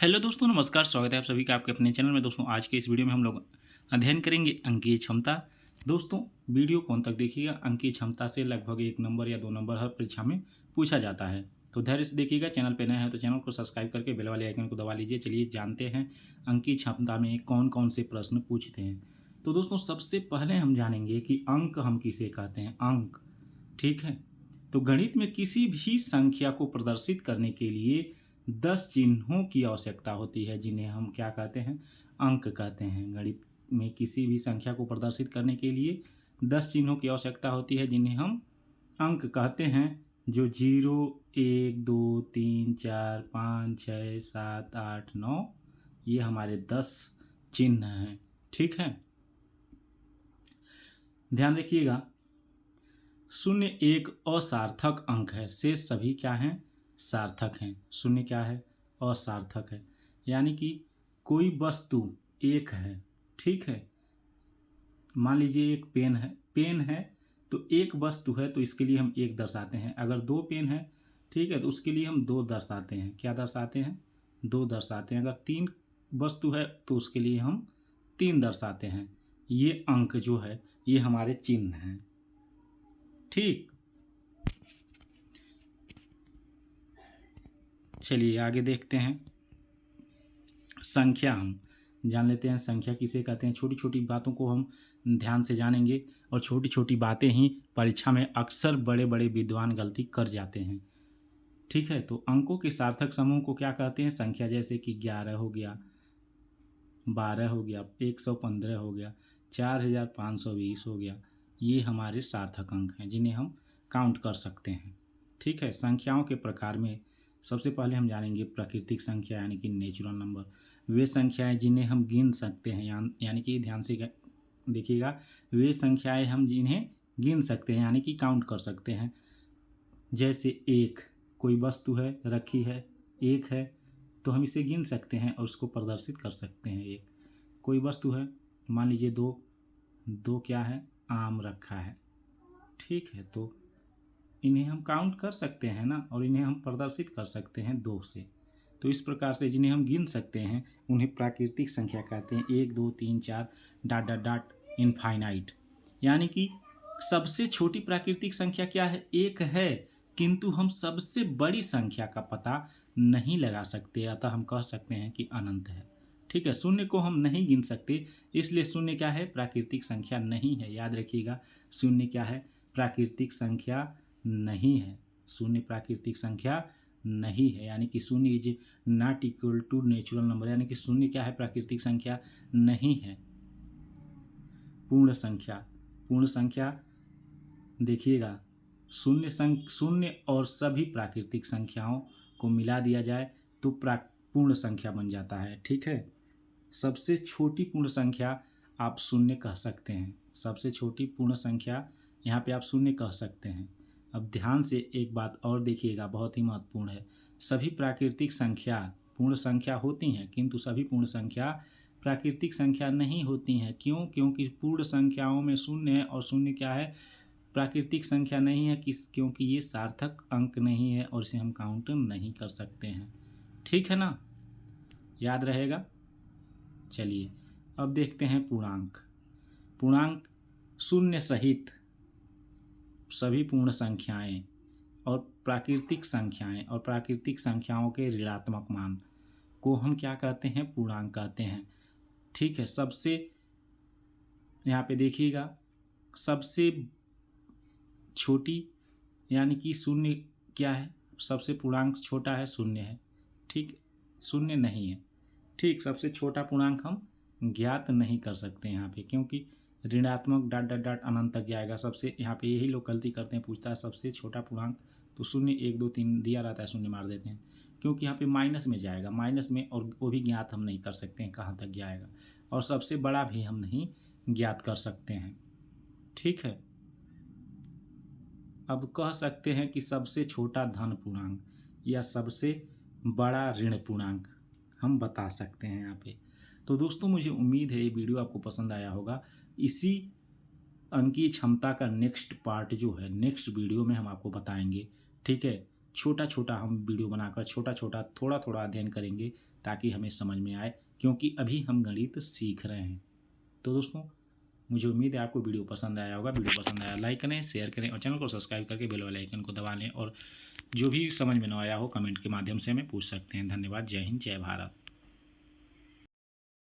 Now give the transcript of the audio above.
Hello दोस्तों, नमस्कार। स्वागत है आप सभी का आपके अपने चैनल में। दोस्तों, आज के इस वीडियो में हम लोग अध्ययन करेंगे अंकीय क्षमता। दोस्तों, वीडियो को अंत तक देखिएगा। अंकीय क्षमता से लगभग 1 नंबर या 2 नंबर हर परीक्षा में पूछा जाता है, तो धैर्य से देखिएगा। चैनल पर नए हैं तो चैनल को सब्सक्राइब करके बेल वाले आइकन को दबा लीजिए। चलिए जानते हैं अंकीय क्षमता में कौन कौन से प्रश्न पूछते हैं। तो दोस्तों, सबसे पहले हम जानेंगे कि अंक हम किसे कहते हैं। अंक, ठीक है। तो गणित में किसी भी संख्या को प्रदर्शित करने के लिए 10 चिन्हों की आवश्यकता होती है, जिन्हें हम क्या कहते हैं, अंक कहते हैं। गणित में किसी भी संख्या को प्रदर्शित करने के लिए 10 चिन्हों की आवश्यकता होती है, जिन्हें हम अंक कहते हैं। जो 0, 1, 2, 3, 4, 5, 6, 7, 8, 9 ये हमारे 10 चिन्ह हैं, ठीक है। ध्यान रखिएगा, 0 एक असार्थक अंक है, शेष सभी क्या हैं, सार्थक हैं। 0 क्या है, असार्थक है, यानी कि कोई वस्तु एक है, ठीक है। मान लीजिए एक पेन है तो एक वस्तु है, तो इसके लिए हम 1 दर्शाते हैं। अगर 2 पेन है, ठीक है, तो उसके लिए हम 2 दर्शाते हैं। क्या दर्शाते हैं, 2 दर्शाते हैं। अगर 3 वस्तु है तो उसके लिए हम 3 दर्शाते हैं। ये अंक जो है ये हमारे चिन्ह हैं, ठीक। चलिए आगे देखते हैं। संख्या हम जान लेते हैं। संख्या किसे कहते हैं। छोटी छोटी बातों को हम ध्यान से जानेंगे, और छोटी छोटी बातें ही परीक्षा में अक्सर बड़े बड़े विद्वान गलती कर जाते हैं, ठीक है। तो अंकों के सार्थक समूह को क्या कहते हैं, संख्या। जैसे कि 11 हो गया, 12 हो गया, 115 हो गया, 4520 हो गया, ये हमारे सार्थक अंक हैं, जिन्हें हम काउंट कर सकते हैं, ठीक है। संख्याओं के प्रकार में सबसे पहले हम जानेंगे प्राकृतिक संख्या, यानी कि नेचुरल नंबर। वे संख्याएं जिन्हें हम गिन सकते हैं, यानी कि ध्यान से देखिएगा, वे संख्याएं हम जिन्हें गिन सकते हैं, यानी कि काउंट कर सकते हैं। जैसे 1, कोई वस्तु है, रखी है, 1 है, तो हम इसे गिन सकते हैं और उसको प्रदर्शित कर सकते हैं। 1 कोई वस्तु है, मान लीजिए 2 क्या है, आम रखा है, ठीक है। तो इन्हें हम काउंट कर सकते हैं ना, और इन्हें हम प्रदर्शित कर सकते हैं 2 से। तो इस प्रकार से जिन्हें हम गिन सकते हैं उन्हें प्राकृतिक संख्या कहते हैं। 1, 2, 3, 4 डॉट डॉट डॉट इनफाइनाइट। यानी कि सबसे छोटी प्राकृतिक संख्या क्या है, 1 है, किंतु हम सबसे बड़ी संख्या का पता नहीं लगा सकते, अतः हम कह सकते हैं कि अनंत है, ठीक है। 0 को हम नहीं गिन सकते, इसलिए 0 क्या है, प्राकृतिक संख्या नहीं है। याद रखिएगा, 0 क्या है, प्राकृतिक संख्या नहीं है। 0 प्राकृतिक संख्या नहीं है, यानी कि 0 is not equal to natural number, यानी कि 0 क्या है, प्राकृतिक संख्या नहीं है। पूर्ण संख्या, पूर्ण संख्या देखिएगा, 0 और सभी प्राकृतिक संख्याओं को मिला दिया जाए तो पूर्ण संख्या बन जाता है, ठीक है। सबसे छोटी पूर्ण संख्या आप 0 कह सकते हैं। सबसे छोटी पूर्ण संख्या यहाँ पे आप 0 कह सकते हैं। अब ध्यान से एक बात और देखिएगा, बहुत ही महत्वपूर्ण है। सभी प्राकृतिक संख्या पूर्ण संख्या होती हैं, किंतु सभी पूर्ण संख्या प्राकृतिक संख्या नहीं होती हैं। क्यों, क्योंकि पूर्ण संख्याओं में 0 है, और 0 क्या है, प्राकृतिक संख्या नहीं है, क्योंकि ये सार्थक अंक नहीं है और इसे हम काउंट नहीं कर सकते हैं, ठीक है ना, याद रहेगा। चलिए अब देखते हैं पूर्णांक। पूर्णांक 0 सहित सभी पूर्ण संख्याएं और प्राकृतिक संख्याएं और प्राकृतिक संख्याओं के ऋणात्मक मान को हम क्या कहते हैं, पूर्णांक कहते हैं, ठीक है। सबसे यहाँ पे देखिएगा, सबसे छोटी यानी कि 0 क्या है, सबसे पूर्णांक छोटा है, 0 है, ठीक। 0 नहीं है, ठीक। सबसे छोटा पूर्णांक हम ज्ञात नहीं कर सकते यहाँ पे, क्योंकि ऋणात्मक डॉट डॉट डॉट अनंत तक जाएगा। सबसे यहाँ पे यही लोग गलती करते हैं, पूछता है सबसे छोटा पूर्णांक, तो 0, 1, 2, 3 दिया रहता है, 0 मार देते हैं, क्योंकि यहाँ पे माइनस में जाएगा, माइनस में, और वो भी ज्ञात हम नहीं कर सकते हैं कहाँ तक जाएगा, और सबसे बड़ा भी हम नहीं ज्ञात कर सकते हैं, ठीक है। अब कह सकते हैं कि सबसे छोटा धन पूर्णांक या सबसे बड़ा ऋण पूर्णांक हम बता सकते हैं यहाँ पे। तो दोस्तों, मुझे उम्मीद है ये वीडियो आपको पसंद आया होगा। इसी अंकीय क्षमता का नेक्स्ट पार्ट जो है, नेक्स्ट वीडियो में हम आपको बताएंगे, ठीक है। छोटा छोटा हम वीडियो बनाकर छोटा छोटा थोड़ा थोड़ा अध्ययन करेंगे ताकि हमें समझ में आए, क्योंकि अभी हम गणित सीख रहे हैं। तो दोस्तों, मुझे उम्मीद है आपको वीडियो पसंद आया होगा। वीडियो पसंद आया लाइक करें, शेयर करें और चैनल को सब्सक्राइब करके बेल वाले आइकन को दबा लें। और जो भी समझ में न आया हो कमेंट के माध्यम से हमें पूछ सकते हैं। धन्यवाद। जय हिंद, जय भारत।